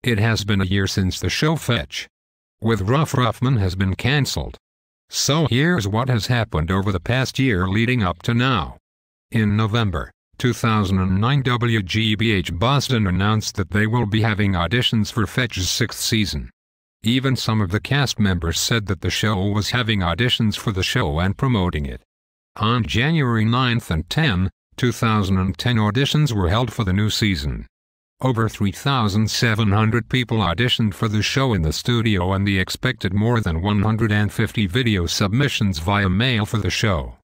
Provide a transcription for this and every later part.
It has been a year since the show Fetch with Ruffman has been cancelled. So here's what has happened over the past year leading up to now. In November 2009, WGBH Boston announced that they will be having auditions for Fetch's 6th season. Even some of the cast members said that the show was having auditions for the show and promoting it. On January 9 and 10, 2010, auditions were held for the new season. Over 3,700 people auditioned for the show in the studio, and they expected more than 150 video submissions via mail for the show.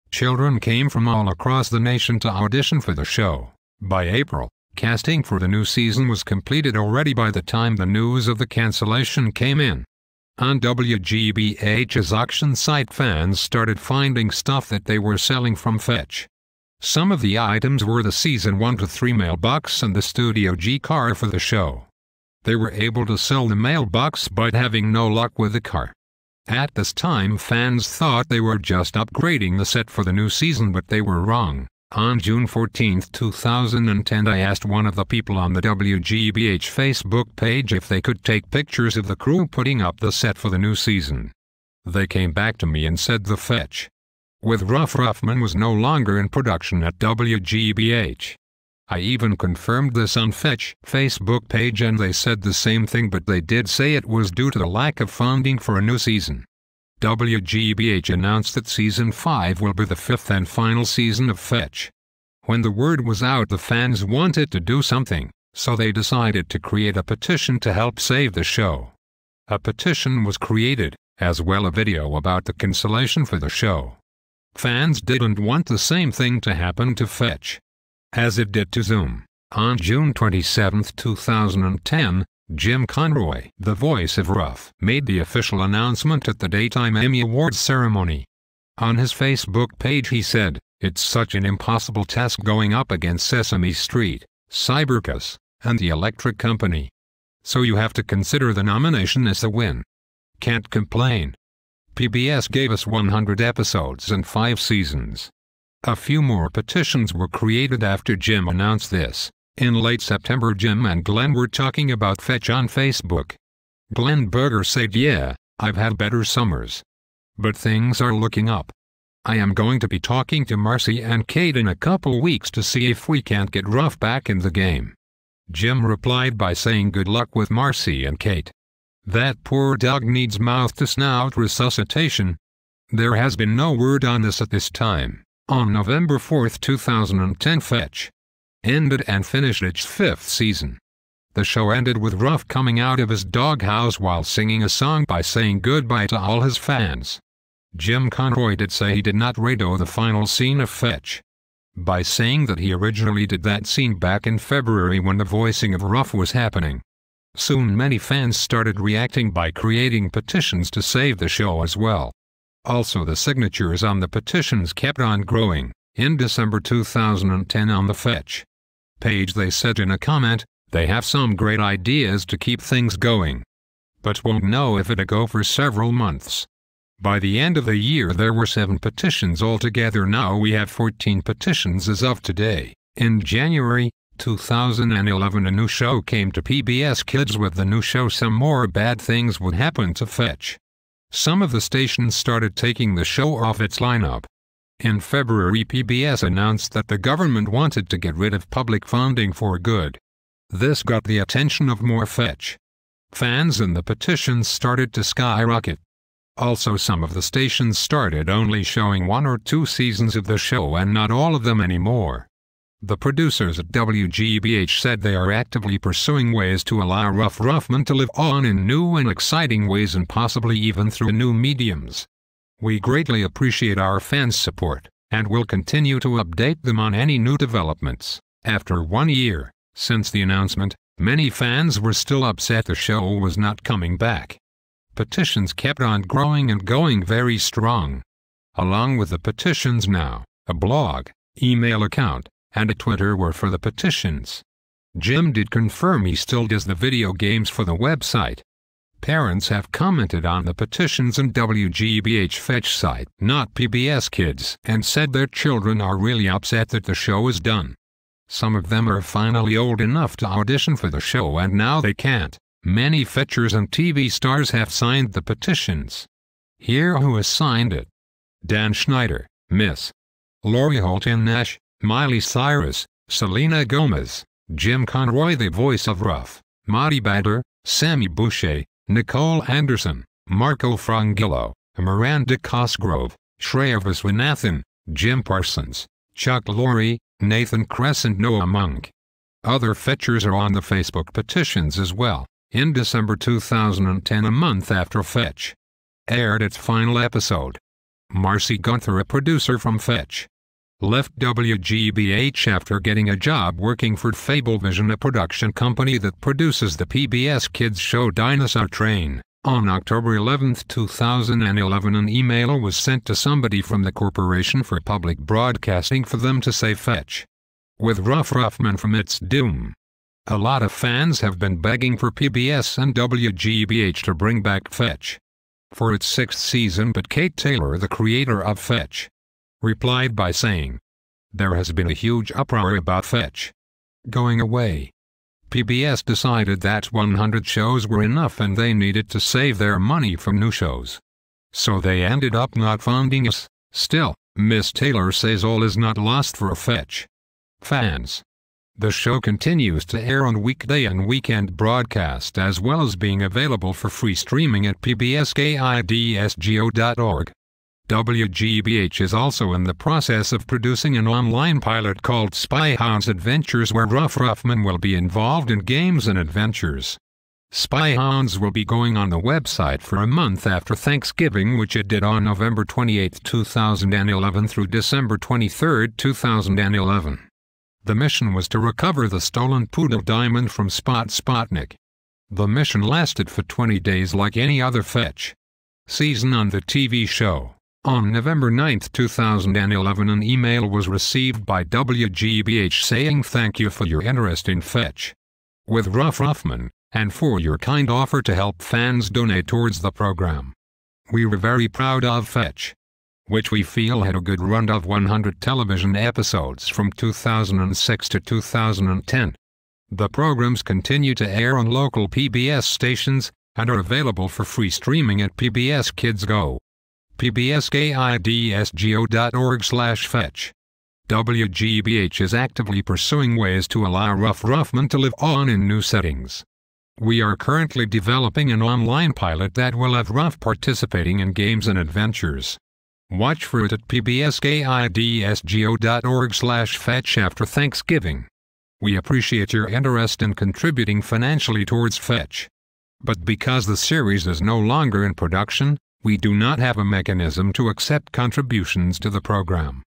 Children came from all across the nation to audition for the show. By April, casting for the new season was completed already by the time the news of the cancellation came in. On WGBH's auction site, fans started finding stuff that they were selling from Fetch. Some of the items were the Season 1 to 3 mailbox and the Studio G car for the show. They were able to sell the mailbox but having no luck with the car. At this time, fans thought they were just upgrading the set for the new season, but they were wrong. On June 14, 2010, I asked one of the people on the WGBH Facebook page if they could take pictures of the crew putting up the set for the new season. They came back to me and said the Fetch with Ruffman was no longer in production at WGBH. I even confirmed this on Fetch Facebook page and they said the same thing, but they did say it was due to the lack of funding for a new season. WGBH announced that Season 5 will be the 5th and final season of Fetch. When the word was out, the fans wanted to do something, so they decided to create a petition to help save the show. A petition was created, as well as a video about the cancellation for the show. Fans didn't want the same thing to happen to Fetch as it did to Zoom. On June 27, 2010, Jim Conroy, the voice of Ruff, made the official announcement at the Daytime Emmy Awards ceremony. On his Facebook page he said, "It's such an impossible task going up against Sesame Street, Cybercus, and the Electric Company. So you have to consider the nomination as a win. Can't complain. PBS gave us 100 episodes and 5 seasons." A few more petitions were created after Jim announced this. In late September, Jim and Glenn were talking about Fetch on Facebook. Glenn Berger said, "Yeah, I've had better summers. But things are looking up. I am going to be talking to Marcy and Kate in a couple weeks to see if we can't get Ruff back in the game." Jim replied by saying good luck with Marcy and Kate. "That poor dog needs mouth-to-snout resuscitation." There has been no word on this at this time. On November 4, 2010, Fetch ended and finished its 5th season. The show ended with Ruff coming out of his doghouse while singing a song by saying goodbye to all his fans. Jim Conroy did say he did not radio the final scene of Fetch, by saying that he originally did that scene back in February when the voicing of Ruff was happening. Soon many fans started reacting by creating petitions to save the show as well. Also, the signatures on the petitions kept on growing. In December 2010, on the Fetch page, they said in a comment, "They have some great ideas to keep things going, but won't know if it'll go for several months." By the end of the year there were 7 petitions altogether. Now we have 14 petitions as of today. In January 2011, a new show came to PBS Kids. With the new show, some more bad things would happen to Fetch. Some of the stations started taking the show off its lineup. In February, PBS announced that the government wanted to get rid of public funding for good. This got the attention of more Fetch fans and the petitions started to skyrocket. Also, some of the stations started only showing 1 or 2 seasons of the show and not all of them anymore. The producers at WGBH said they are actively pursuing ways to allow Ruffman to live on in new and exciting ways and possibly even through new mediums. We greatly appreciate our fans' support, and will continue to update them on any new developments. After 1 year since the announcement, many fans were still upset the show was not coming back. Petitions kept on growing and going very strong. Along with the petitions now, a blog, email account, and a Twitter were for the petitions. Jim did confirm he still does the video games for the website. Parents have commented on the petitions and WGBH Fetch site, not PBS Kids, and said their children are really upset that the show is done. Some of them are finally old enough to audition for the show and now they can't. Many fetchers and TV stars have signed the petitions. Here who has signed it: Dan Schneider, Miss Lori Holton Nash, Miley Cyrus, Selena Gomez, Jim Conroy the voice of Ruff, Monty Bader, Sammy Boucher, Nicole Anderson, Marco Frangillo, Miranda Cosgrove, Shreya Viswanathan, Jim Parsons, Chuck Lorre, Nathan Kress and Noah Monk. Other fetchers are on the Facebook petitions as well. In December 2010, a month after Fetch aired its final episode, Marcy Gunther, a producer from Fetch, left WGBH after getting a job working for Fablevision, a production company that produces the PBS Kids show Dinosaur Train. On October 11, 2011, an email was sent to somebody from the Corporation for Public Broadcasting for them to say Fetch with Ruffman from its doom. A lot of fans have been begging for PBS and WGBH to bring back Fetch for its 6th season, but Kate Taylor, the creator of Fetch, replied by saying, "There has been a huge uproar about Fetch going away. PBS decided that 100 shows were enough and they needed to save their money from new shows. So they ended up not funding us." Still, Miss Taylor says all is not lost for Fetch fans. The show continues to air on weekday and weekend broadcast, as well as being available for free streaming at pbskidsgo.org. WGBH is also in the process of producing an online pilot called Spyhounds Adventures, where Ruffman will be involved in games and adventures. Spyhounds will be going on the website for a month after Thanksgiving, which it did on November 28, 2011 through December 23, 2011. The mission was to recover the stolen Poodle Diamond from Spotnik. The mission lasted for 20 days like any other Fetch season on the TV show. On November 9, 2011, an email was received by WGBH saying thank you for your interest in Fetch with Ruffman, and for your kind offer to help fans donate towards the program. We were very proud of Fetch, which we feel had a good run of 100 television episodes from 2006 to 2010. The programs continue to air on local PBS stations and are available for free streaming at PBS Kids Go. pbskidsgo.org/fetch. WGBH is actively pursuing ways to allow Ruffman to live on in new settings. We are currently developing an online pilot that will have Ruff participating in games and adventures. Watch for it at pbskidsgo.org/fetch after Thanksgiving. We appreciate your interest in contributing financially towards Fetch. But because the series is no longer in production, we do not have a mechanism to accept contributions to the program.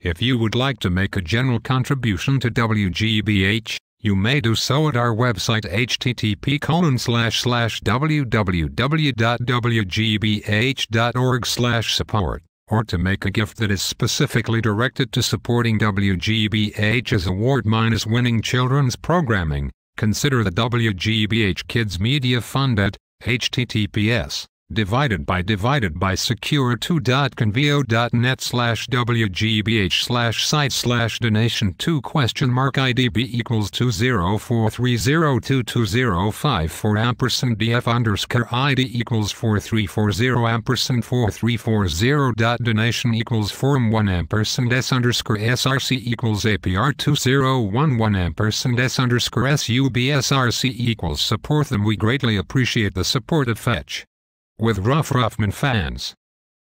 If you would like to make a general contribution to WGBH, you may do so at our website http://www.wgbh.org/support, or to make a gift that is specifically directed to supporting WGBH's award-winning children's programming. Consider the WGBH Kids Media Fund at https://www.net/WGBH/site/donation2questionmark ID =$04302205541%D_SRC=APR2011%S_SRC=APR2011 Support them. We greatly appreciate the support of Fetch with Ruffman fans.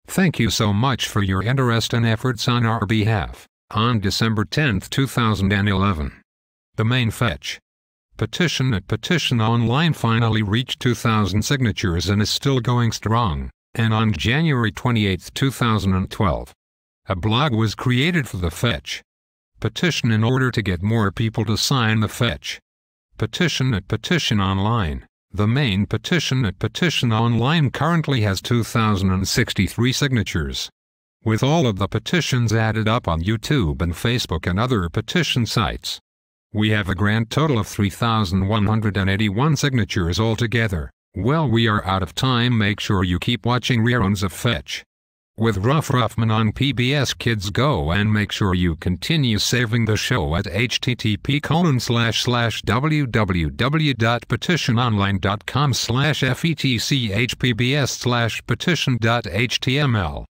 Thank you so much for your interest and efforts on our behalf. On December 10, 2011, the main Fetch petition at Petition Online finally reached 2,000 signatures and is still going strong. And on January 28, 2012, a blog was created for the Fetch petition in order to get more people to sign the Fetch petition at Petition Online. The main petition at Petition Online currently has 2,063 signatures. With all of the petitions added up on YouTube and Facebook and other petition sites, we have a grand total of 3,181 signatures altogether. Well, we are out of time. Make sure you keep watching reruns of Fetch. with Ruffman on PBS Kids. Go and make sure you continue saving the show at http://www.petitiononline.com/FETCHPBS/petition.html.